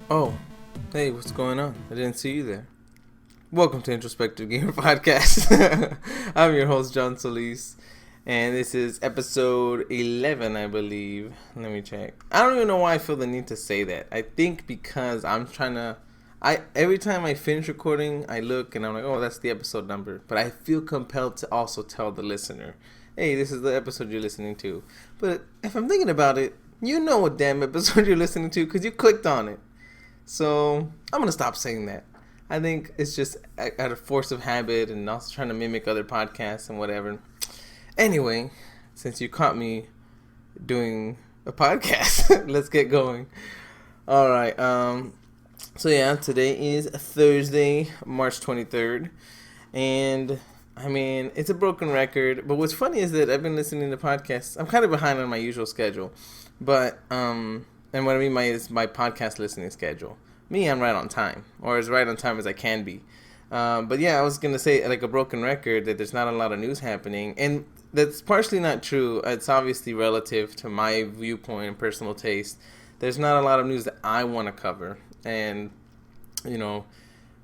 Oh, hey, what's going on? I didn't see you there. Welcome to Introspective Gamer Podcast. I'm your host, John Solis, and this is episode 11, I believe. Let me check. I don't even know why I feel the need to say that. I think because I'm trying to. Every time I finish recording, I look and I'm like, oh, that's the episode number. But I feel compelled to also tell the listener, hey, this is the episode you're listening to. But if I'm thinking about it, you know what damn episode you're listening to because you clicked on it. So I'm gonna stop saying that. I think it's just out of force of habit and also trying to mimic other podcasts and whatever. Anyway, since you caught me doing a podcast, let's get going. All right. So yeah, today is Thursday, March 23rd, and I mean it's a broken record. But what's funny is that I've been listening to podcasts. I'm kind of behind on my usual schedule, but and what I mean by is my podcast listening schedule. Me, I'm right on time, or as right on time as I can be. But yeah, I was gonna say like a broken record that there's not a lot of news happening, and that's partially not true. It's obviously relative to my viewpoint and personal taste. There's not a lot of news that I want to cover, and you know,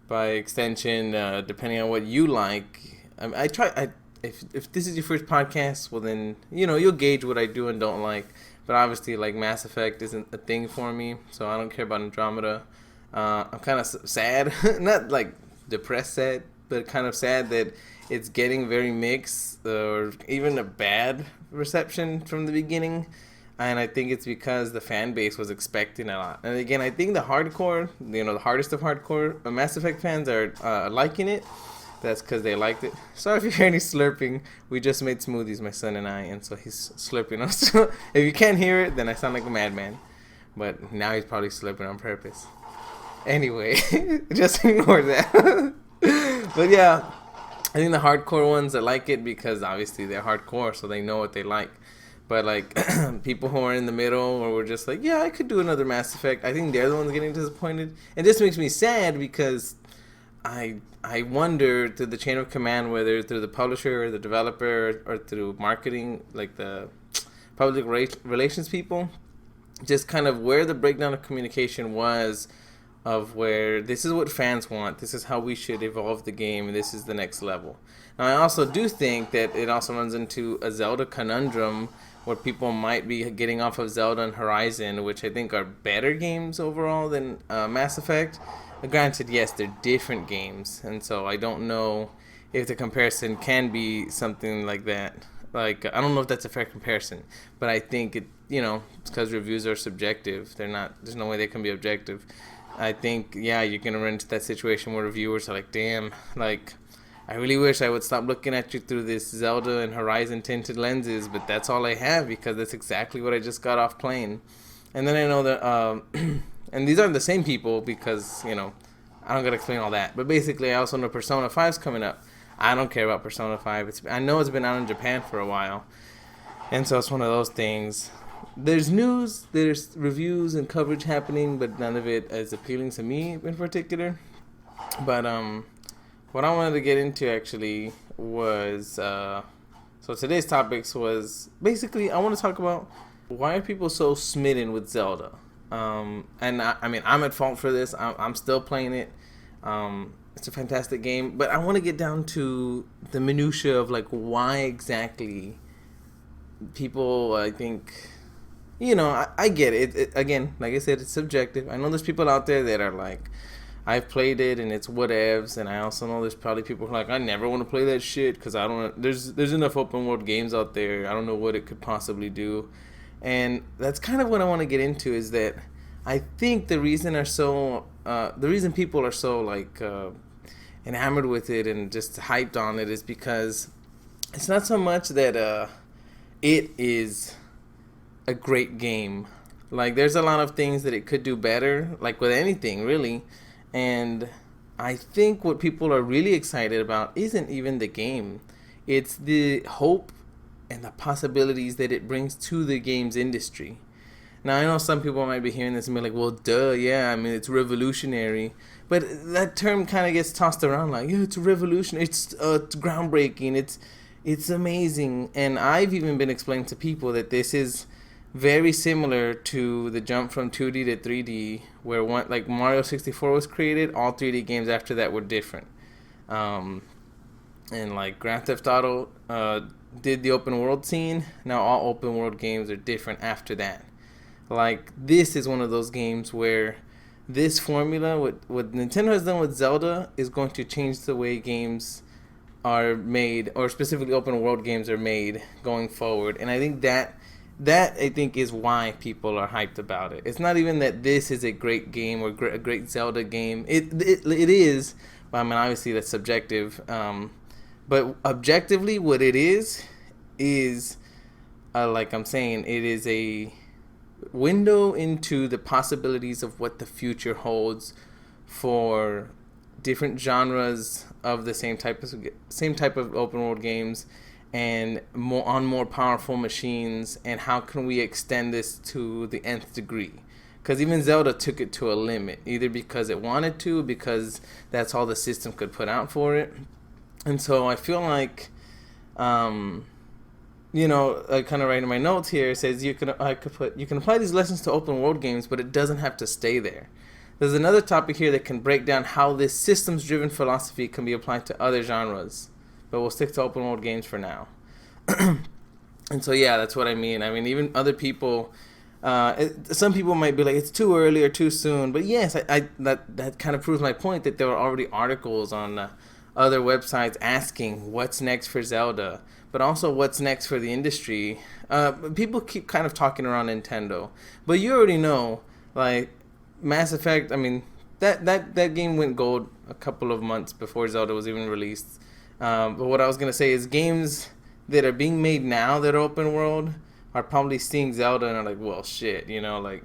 by extension, depending on what you like, I try. If this is your first podcast, well then you'll gauge what I do and don't like. But obviously, like Mass Effect isn't a thing for me, so I don't care about Andromeda. I'm kind of sad, not like depressed sad, but kind of sad that it's getting very mixed or even a bad reception from the beginning. And I think it's because the fan base was expecting a lot. And again, I think the hardcore, the hardest of hardcore Mass Effect fans are liking it. That's because they liked it. Sorry if you hear any slurping. We just made smoothies, my son and I, and so he's slurping us. So if you can't hear it, then I sound like a madman. But now he's probably slurping on purpose. Anyway, just ignore that. But yeah, I think the hardcore ones that like it because obviously they're hardcore, so they know what they like. But like people who are in the middle or were just like, yeah, I could do another Mass Effect, I think they're the ones getting disappointed. And this makes me sad because I wonder through the chain of command, whether through the publisher or the developer or through marketing, like the public relations people, just kind of where the breakdown of communication was of where this is what fans want, this is how we should evolve the game, and this is the next level. Now I also do think that it also runs into a Zelda conundrum where people might be getting off of Zelda and Horizon, which I think are better games overall than Mass Effect. Granted, yes, they're different games, and so I don't know if the comparison can be something like that. Like, I don't know if that's a fair comparison, but I think it's because reviews are subjective. There's no way they can be objective. I think, yeah, you're going to run into that situation where reviewers are like, damn, like, I really wish I would stop looking at you through this Zelda and Horizon tinted lenses, but that's all I have because that's exactly what I just got off playing. And then I know that, and these aren't the same people because, I don't gotta explain all that. But basically, I also know Persona 5's coming up. I don't care about Persona 5. I know it's been out in Japan for a while. And so it's one of those things. There's news, there's reviews and coverage happening, but none of it is appealing to me in particular. But what I wanted to get into actually was, so today's topics was, basically, I want to talk about why are people so smitten with Zelda? And I mean, I'm at fault for this. I'm still playing it. It's a fantastic game, but I want to get down to the minutia of like why exactly people. I think, I get it. Again, like I said, it's subjective. I know there's people out there that are like, I've played it and it's whatevs, and I also know there's probably people who are like, I never want to play that shit because I don't. There's enough open world games out there. I don't know what it could possibly do. And that's kind of what I want to get into is that I think the reason people are so like enamored with it and just hyped on it is because it's not so much that it is a great game. Like there's a lot of things that it could do better, like with anything really. And I think what people are really excited about isn't even the game. It's the hope and the possibilities that it brings to the games industry. Now, I know some people might be hearing this and be like, well, duh, yeah, I mean, it's revolutionary. But that term kind of gets tossed around like, yeah, it's revolutionary, it's groundbreaking, it's amazing. And I've even been explaining to people that this is very similar to the jump from 2D to 3D, where one like Mario 64 was created. All 3D games after that were different. Um, and like Grand Theft Auto did the open world scene. Now all open world games are different after that. Like this is one of those games where this formula, what Nintendo has done with Zelda, is going to change the way games are made, or specifically open world games are made going forward. And I think that I think is why people are hyped about it. It's not even that this is a great game or a great Zelda game. It is, but I mean obviously that's subjective. But objectively, what it is like I'm saying, it is a window into the possibilities of what the future holds for different genres of the same type of open world games, and more powerful machines, and how can we extend this to the nth degree? Because even Zelda took it to a limit, either because it wanted to, because that's all the system could put out for it. And so I feel like I kind of write in my notes here, it says you can apply these lessons to open world games, but it doesn't have to stay there. There's another topic here that can break down how this systems driven philosophy can be applied to other genres, but we'll stick to open world games for now. And so yeah, that's what I mean. I mean, even other people, some people might be like, it's too early or too soon, but yes, that kind of proves my point that there were already articles on other websites asking what's next for Zelda, but also what's next for the industry. People keep kind of talking around Nintendo, but you already know, like Mass Effect. I mean, that game went gold a couple of months before Zelda was even released. But what I was gonna say is games that are being made now that are open world are probably seeing Zelda and are like, well, shit, like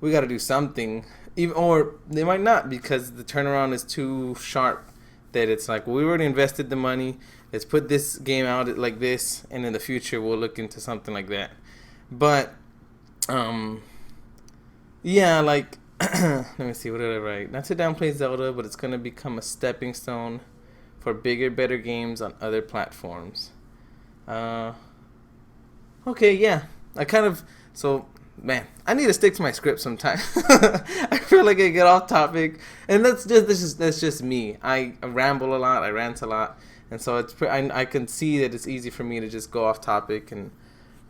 we got to do something. Even, or they might not, because the turnaround is too sharp. That it's like, we already invested the money. Let's put this game out like this, and in the future we'll look into something like that. But, yeah, like, let me see, what did I write? Not to downplay Zelda, but it's gonna become a stepping stone for bigger, better games on other platforms. Okay, yeah, man, I need to stick to my script sometimes. I feel like I get off topic, and that's just me. I ramble a lot, I rant a lot, and so I can see that it's easy for me to just go off topic and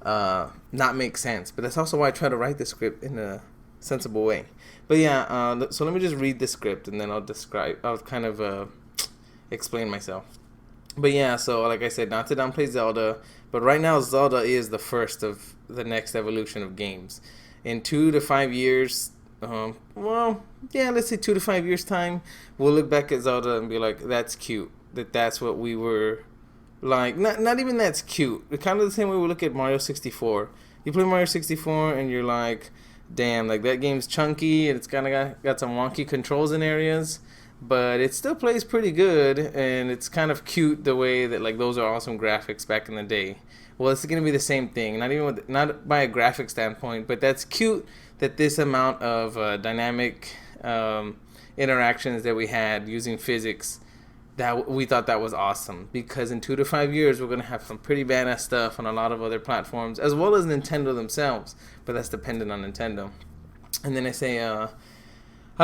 not make sense. But that's also why I try to write the script in a sensible way. But yeah, so let me just read the script, and then I'll kind of explain myself. But yeah, so like I said, not to downplay Zelda, but right now Zelda is the first of the next evolution of games. In 2 to 5 years, let's say 2 to 5 years time, we'll look back at Zelda and be like, that's cute. That's what we were like. Not even that's cute. It's kind of the same way we look at Mario 64. You play Mario 64 and you're like, damn, like that game's chunky and it's kind of got some wonky controls in areas, but it still plays pretty good, and it's kind of cute the way that like those are awesome graphics back in the day. Well, it's going to be the same thing, not by a graphic standpoint, but that's cute that this amount of dynamic interactions that we had using physics, that we thought that was awesome, because in 2 to 5 years we're going to have some pretty badass stuff on a lot of other platforms, as well as Nintendo themselves, but that's dependent on Nintendo. And then I say, I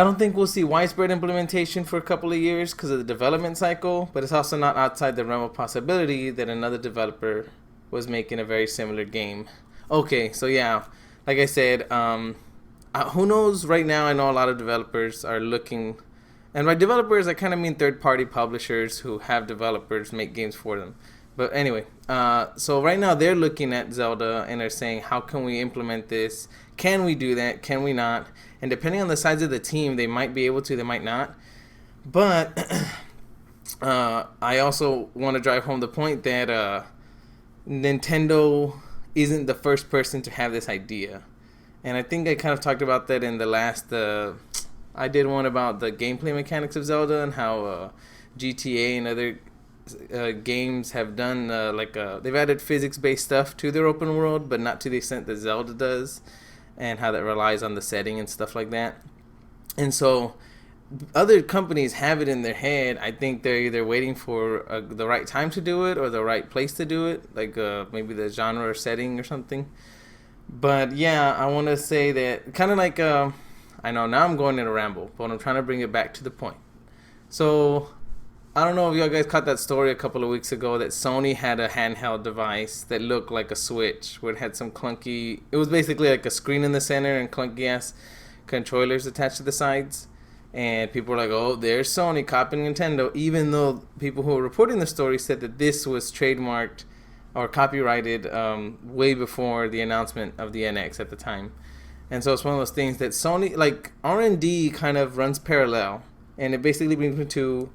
don't think we'll see widespread implementation for a couple of years because of the development cycle, but it's also not outside the realm of possibility that another developer was making a very similar game. Okay, so yeah, like I said, who knows right now? I know a lot of developers are looking, and by developers I kind of mean third-party publishers who have developers make games for them. But anyway, so right now they're looking at Zelda and they're saying, how can we implement this? Can we do that? Can we not? And depending on the size of the team, they might be able to, they might not. But I also want to drive home the point that Nintendo isn't the first person to have this idea. And I think I kind of talked about that in the last... I did one about the gameplay mechanics of Zelda and how GTA and other games have done they've added physics-based stuff to their open world, but not to the extent that Zelda does, and how that relies on the setting and stuff like that. And so other companies have it in their head. I think they're either waiting for the right time to do it or the right place to do it, like maybe the genre or setting or something. But yeah, I want to say that kind of like I know now I'm going in a ramble, but I'm trying to bring it back to the point. So I don't know if y'all guys caught that story a couple of weeks ago that Sony had a handheld device that looked like a Switch, where it had some clunky. It was basically like a screen in the center and clunky ass controllers attached to the sides. And people were like, "Oh, there's Sony copying Nintendo," even though people who were reporting the story said that this was trademarked or copyrighted way before the announcement of the NX at the time. And so it's one of those things that Sony, like R&D, kind of runs parallel, and it basically brings me to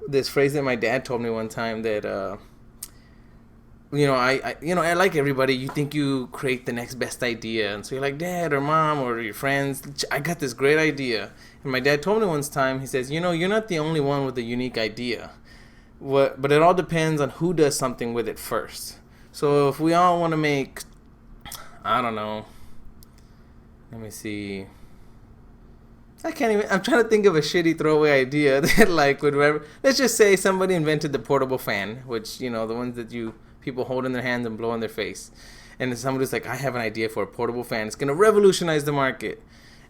this phrase that my dad told me one time that I like everybody. You think you create the next best idea, and so you're like, Dad or Mom or your friends, I got this great idea. And my dad told me once time, he says, you're not the only one with a unique idea. But it all depends on who does something with it first. So if we all want to make, I don't know, let me see. I can't even. I'm trying to think of a shitty throwaway idea that like would. Let's just say somebody invented the portable fan, which the ones that people hold in their hands and blow in their face, and then somebody's like, I have an idea for a portable fan. It's gonna revolutionize the market.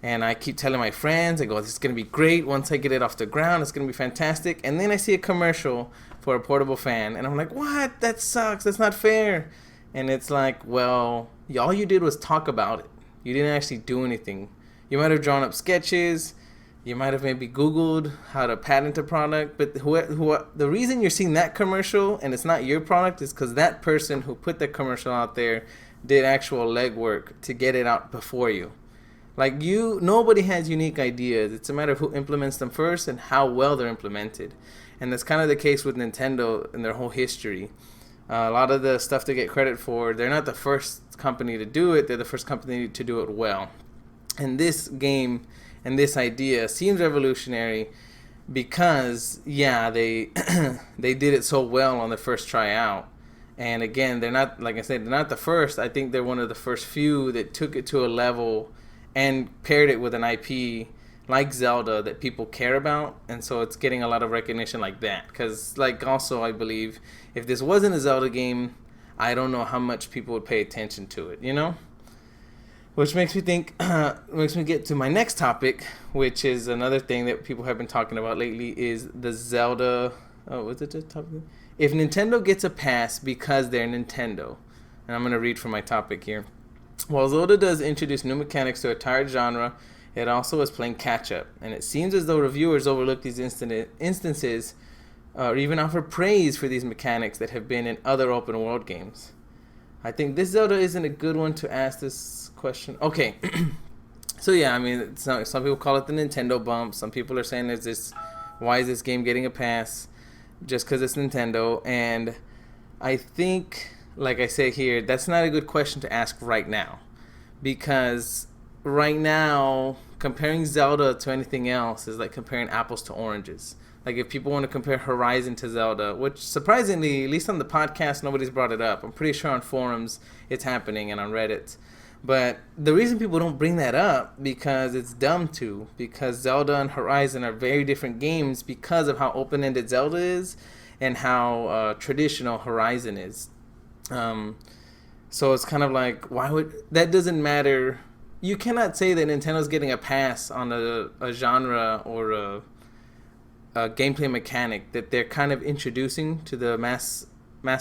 And I keep telling my friends, I go, this is gonna be great. Once I get it off the ground, it's gonna be fantastic. And then I see a commercial for a portable fan, and I'm like, what? That sucks. That's not fair. And it's like, well, all you did was talk about it. You didn't actually do anything. You might have drawn up sketches. You might have maybe Googled how to patent a product. But the reason you're seeing that commercial and it's not your product is because that person who put the commercial out there did actual legwork to get it out before you. Like nobody has unique ideas. It's a matter of who implements them first and how well they're implemented. And that's kind of the case with Nintendo in their whole history. A lot of the stuff they get credit for, they're not the first company to do it. They're the first company to do it well. And this game and this idea seems revolutionary because, yeah, they they did it so well on the first tryout. And again, they're not, like I said, they're not the first. I think they're one of the first few that took it to a level and paired it with an IP like Zelda that people care about, and so it's getting a lot of recognition like that. Because, like, also I believe if this wasn't a Zelda game, I don't know how much people would pay attention to it, Which makes me think, makes me get to my next topic, which is another thing that people have been talking about lately, is the Zelda. Oh, was it the topic? If Nintendo gets a pass because they're Nintendo, and I'm gonna read from my topic here. While Zelda does introduce new mechanics to a tired genre, it also is playing catch-up, and it seems as though reviewers overlook these instances or even offer praise for these mechanics that have been in other open-world games. I think this Zelda isn't a good one to ask this question. Okay, so yeah, I mean, some people call it the Nintendo bump. Some people are saying why is this game getting a pass just because it's Nintendo? And I think, like I say here, that's not a good question to ask right now, because right now comparing Zelda to anything else is like comparing apples to oranges. Like if people want to compare Horizon to Zelda, which surprisingly, at least on the podcast, nobody's brought it up. I'm pretty sure on forums it's happening and on Reddit. But the reason people don't bring that up, because it's dumb to, because Zelda and Horizon are very different games because of how open-ended Zelda is and how traditional Horizon is. So it's kind of like, that doesn't matter. You cannot say that Nintendo's getting a pass on a genre or a gameplay mechanic that they're kind of introducing to the mass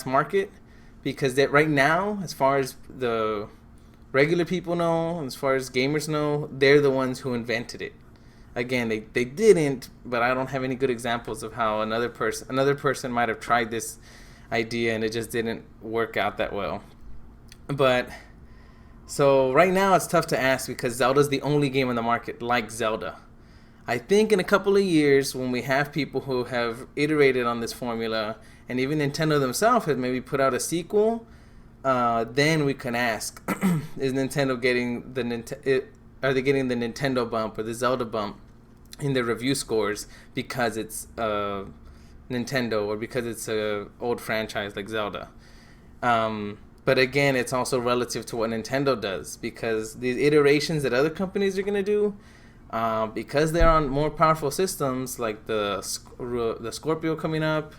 market, because that right now, as far as the regular people know, as far as gamers know, they're the ones who invented it. Again, they didn't, but I don't have any good examples of how another person might have tried this idea and it just didn't work out that well. But so right now it's tough to ask because Zelda's the only game in the market like Zelda. I think in a couple of years, when we have people who have iterated on this formula, and even Nintendo themselves has maybe put out a sequel, then we can ask: is Nintendo getting are they getting the Nintendo bump or the Zelda bump in their review scores because it's Nintendo or because it's a old franchise like Zelda? But again, it's also relative to what Nintendo does, because these iterations that other companies are going to do, because they're on more powerful systems like the Scorpio coming up,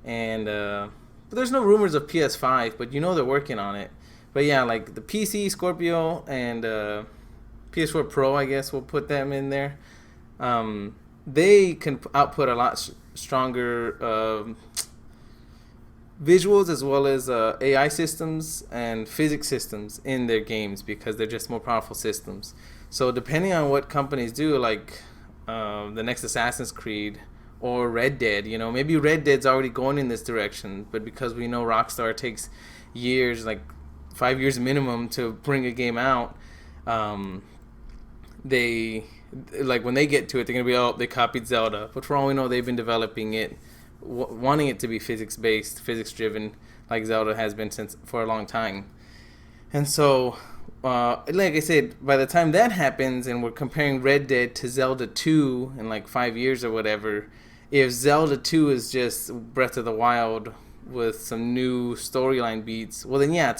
and there's no rumors of PS5, but they're working on it. But yeah, like the PC Scorpio and PS4 Pro, I guess we'll put them in there. They can output a lot stronger visuals as well as AI systems and physics systems in their games because they're just more powerful systems. So depending on what companies do, like the next Assassin's Creed or Red Dead, maybe Red Dead's already going in this direction, but because we know Rockstar takes years, like 5 years minimum, to bring a game out, they, like, when they get to it, they're gonna be, oh, they copied Zelda. But for all we know, they've been developing it, wanting it to be physics based, physics driven, like Zelda has been for a long time. And so, like I said, by the time that happens, and we're comparing Red Dead to Zelda 2 in like 5 years or whatever, if Zelda 2 is just Breath of the Wild with some new storyline beats, well then yeah,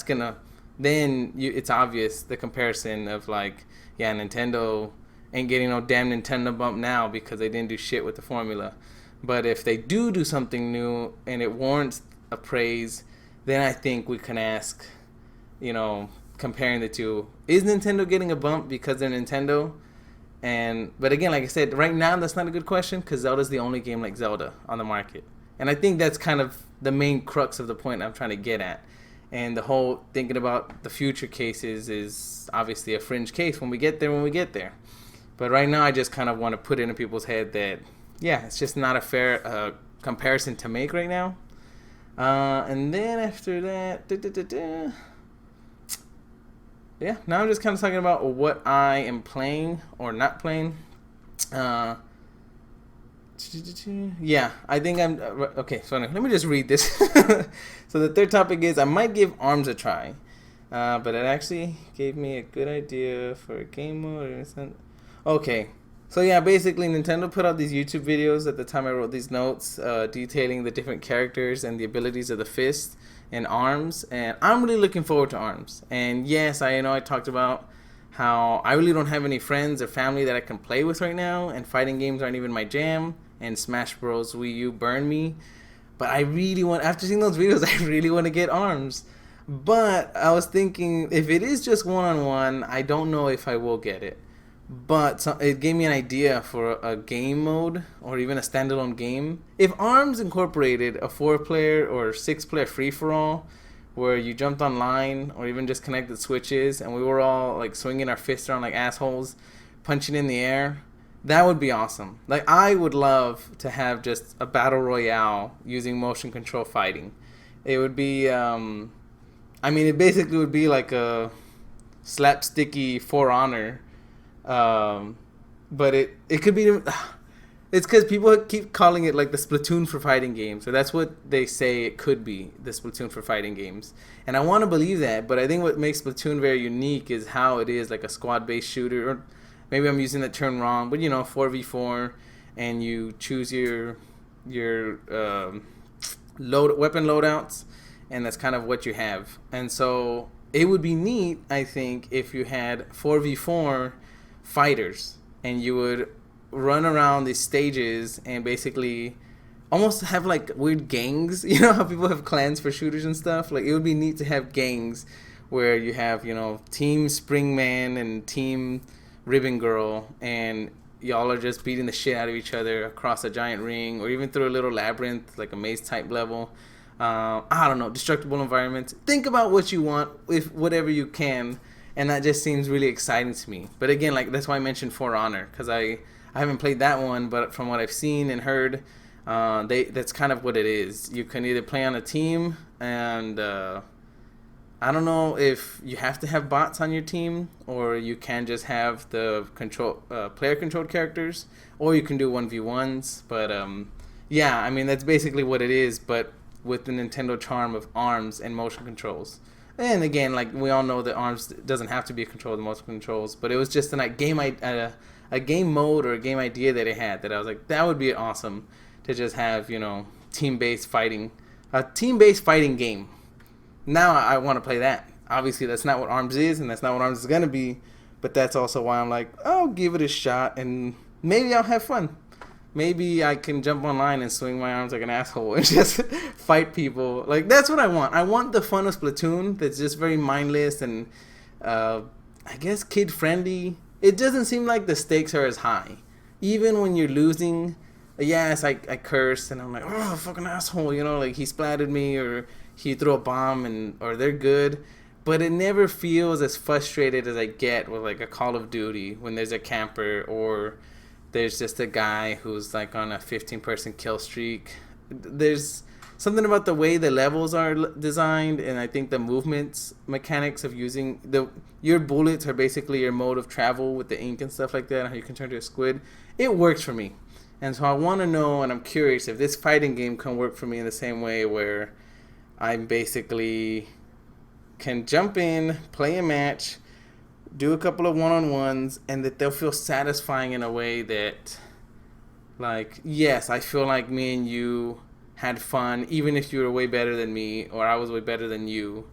it's obvious the comparison of like, yeah, Nintendo ain't getting no damn Nintendo bump now because they didn't do shit with the formula. But if they do something new and it warrants a praise, then I think we can ask, comparing the two, is Nintendo getting a bump because they're Nintendo? But again, like I said, right now that's not a good question because Zelda's the only game like Zelda on the market. And I think that's kind of the main crux of the point I'm trying to get at. And the whole thinking about the future cases is obviously a fringe case when we get there. But right now I just kind of want to put it in people's head that, yeah, it's just not a fair comparison to make right now. And then after that, yeah, now I'm just kind of talking about what I am playing or not playing. Yeah, I think I'm okay. So let me just read this. So the third topic is I might give ARMS a try, but it actually gave me a good idea for a game mode. Okay, so yeah, basically Nintendo put out these YouTube videos at the time I wrote these notes, detailing the different characters and the abilities of the fist and ARMS, and I'm really looking forward to ARMS. And yes, I know I talked about how I really don't have any friends or family that I can play with right now, and fighting games aren't even my jam, and Smash Bros. Wii U burned me. But I really want, after seeing those videos, I really want to get ARMS. But I was thinking, if it is just one-on-one, I don't know if I will get it. But it gave me an idea for a game mode or even a standalone game. If ARMS incorporated a 4-player or 6-player free-for-all where you jumped online or even just connected switches and we were all like swinging our fists around like assholes, punching in the air, that would be awesome. Like, I would love to have just a battle royale using motion control fighting. It would be, it basically would be like a slapsticky For Honor. But it could be, it's because people keep calling it like the Splatoon for fighting games. So that's what they say it could be, the Splatoon for fighting games. And I want to believe that, but I think what makes Splatoon very unique is how it is like a squad-based shooter. Or maybe I'm using that term wrong, but 4v4, and you choose your weapon loadouts, and that's kind of what you have. And so it would be neat, I think, if you had 4v4 fighters and you would run around these stages and basically almost have like weird gangs. You know how people have clans for shooters and stuff? Like, it would be neat to have gangs where you have, Team Springman and Team Ribbon Girl, and y'all are just beating the shit out of each other across a giant ring or even through a little labyrinth, like a maze type level. I don't know, destructible environments. Think about what you want with whatever you can, and that just seems really exciting to me. But again, like, that's why I mentioned For Honor, because I haven't played that one, but from what I've seen and heard, that's kind of what it is. You can either play on a team, and I don't know if you have to have bots on your team, or you can just have the player-controlled characters, or you can do 1v1s. But yeah, that's basically what it is, but with the Nintendo charm of ARMS and motion controls. And again, like, we all know that ARMS doesn't have to be controlled with motion controls, but it was just a game mode or a game idea that it had that I was like, that would be awesome to just have, team-based fighting, a team-based fighting game. Now I want to play that. Obviously, that's not what ARMS is, and that's not what ARMS is going to be, but that's also why I'm like, I'll give it a shot, and maybe I'll have fun. maybe I can jump online and swing my arms like an asshole and just fight people. Like, that's what I want. I want the fun of Splatoon that's just very mindless and, I guess, kid-friendly. It doesn't seem like the stakes are as high. Even when you're losing, yes, I curse and I'm like, oh, fucking asshole, you know, like he splattered me or he threw a bomb or they're good. But it never feels as frustrated as I get with like a Call of Duty when there's a camper or there's just a guy who's like on a 15-person kill streak. There's something about the way the levels are designed, and I think the movements mechanics of using your bullets are basically your mode of travel with the ink and stuff like that, and how you can turn to a squid. It works for me, and so I want to know, and I'm curious if this fighting game can work for me in the same way where I'm basically can jump in, play a match, do a couple of one-on-ones, and that they'll feel satisfying in a way that, like, yes, I feel like me and you had fun, even if you were way better than me or I was way better than you.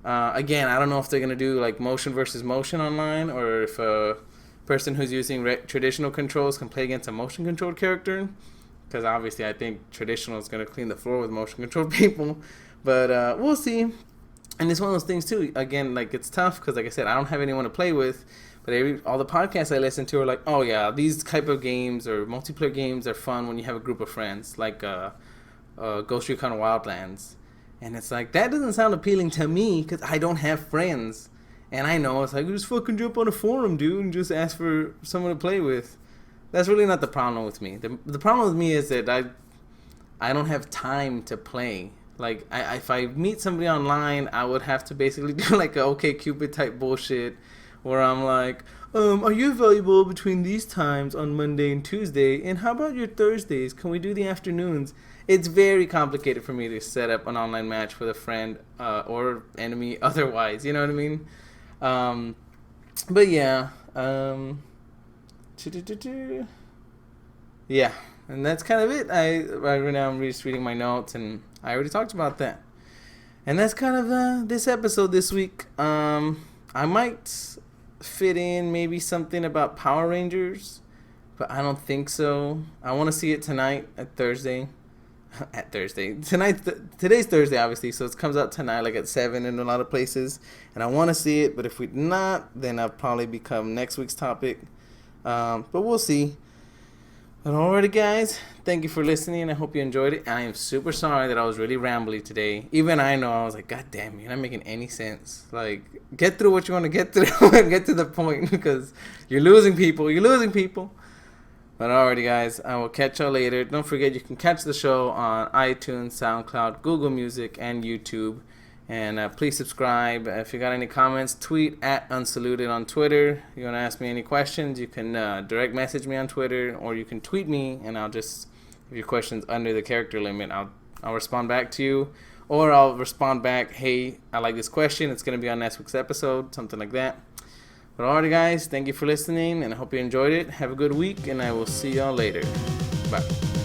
Again, I don't know if they're going to do, like, motion versus motion online, or if a person who's using traditional controls can play against a motion-controlled character, because obviously I think traditional is going to clean the floor with motion-controlled people. But we'll see. And it's one of those things, too, again, like, it's tough because, like I said, I don't have anyone to play with, but all the podcasts I listen to are like, oh, yeah, these type of games or multiplayer games are fun when you have a group of friends, like Ghost Recon Wildlands. And it's like, that doesn't sound appealing to me because I don't have friends. And I know, it's like, just fucking jump on a forum, dude, and just ask for someone to play with. That's really not the problem with me. The problem with me is that I don't have time to play. Like, if I meet somebody online, I would have to basically do like a OkCupid type bullshit where I'm like, are you available between these times on Monday and Tuesday? And how about your Thursdays? Can we do the afternoons? It's very complicated for me to set up an online match with a friend or enemy otherwise. You know what I mean? But yeah. Yeah. And that's kind of it. Right now I'm just reading my notes, and I already talked about that. And that's kind of this episode this week. I might fit in maybe something about Power Rangers, but I don't think so. I want to see it tonight at Thursday. Today's Thursday, obviously, so it comes out tonight, like at 7 in a lot of places. And I want to see it, but if we not, then I'll probably become next week's topic. But we'll see. But alrighty, guys, thank you for listening. I hope you enjoyed it. I am super sorry that I was really rambly today. Even I know, I was like, God damn, you're not making any sense. Like, get through what you want to get through and get to the point, because you're losing people. But alrighty, guys, I will catch y'all later. Don't forget, you can catch the show on iTunes, SoundCloud, Google Music, and YouTube. And please subscribe. If you got any comments, tweet at Unsaluted on Twitter. You want to ask me any questions, you can direct message me on Twitter, or you can tweet me, and I'll just, if your question's under the character limit, I'll respond back to you. Or I'll respond back, hey, I like this question, it's going to be on next week's episode, something like that. But alrighty, guys, thank you for listening, and I hope you enjoyed it. Have a good week, and I will see y'all later. Bye.